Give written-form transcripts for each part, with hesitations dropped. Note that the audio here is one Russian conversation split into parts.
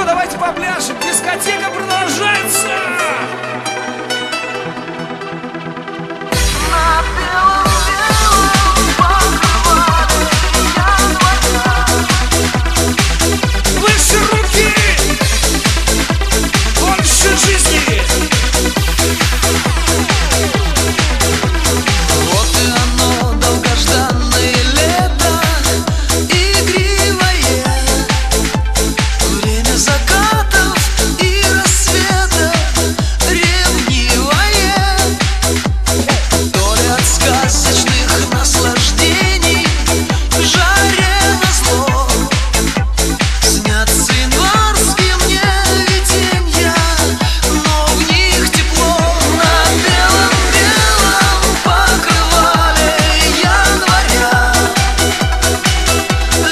что, давайте попляшем. Дискотека продолжается. Выше руки! Больше жизни! Вот и оно, долгожданное лето, игривое, время закатов и рассветов, ревнивое, то ли от сказочных наслаждений в жаре назло снятся январские мне виденья, но в них тепло. На белом-белом покрывале января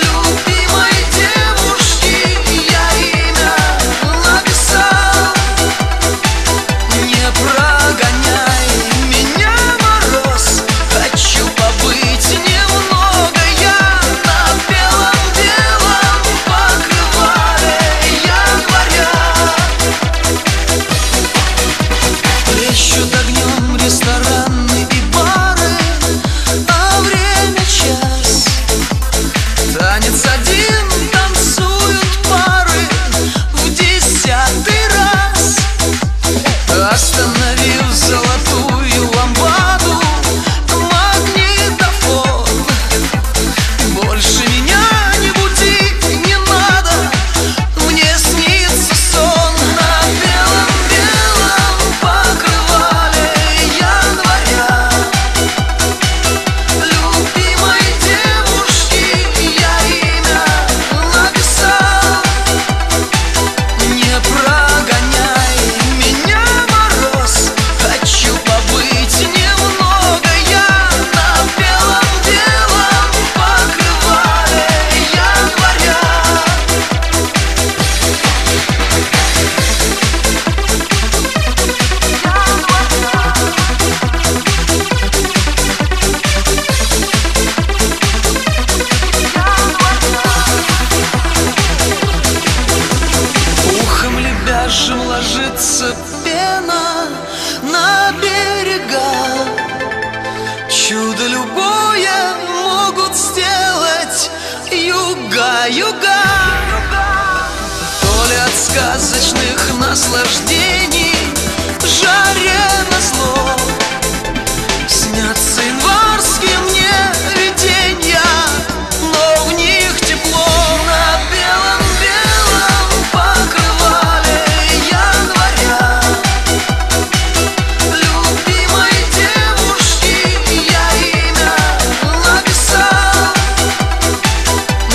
любимой девушки я имя написал. Не прогоняй меня, мороз, хочу побыть немного я на белом-белом покрывале января. Плещут огнем рестораны и бары, а время час. Танец один танцуют пары в 10-й раз. Остановив золотую лампаду, магнитофон, больше меня не буди, не надо, мне снится сон. На белом-белом покрывале января любимой девушки я имя написал. Не прогоняй меня, мороз, хочу побыть немного я на белом-белом покрывале января. Ухом лебяжьим ложится пена на берега. Чудо любое могут сделать юга, юга. То ли от сказочных наслаждений в жаре назло снятся январские мне виденья, но в них тепло. На белом-белом покрывале января любимой девушки я имя написал.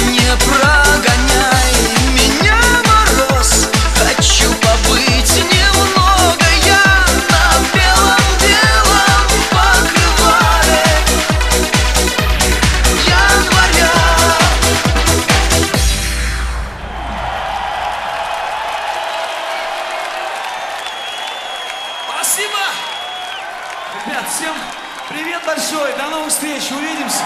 Не прогоняй меня, мороз, хочу побыть немного я на белом-белом покрывале января. Спасибо! Ребят, всем привет большой, до новых встреч, увидимся!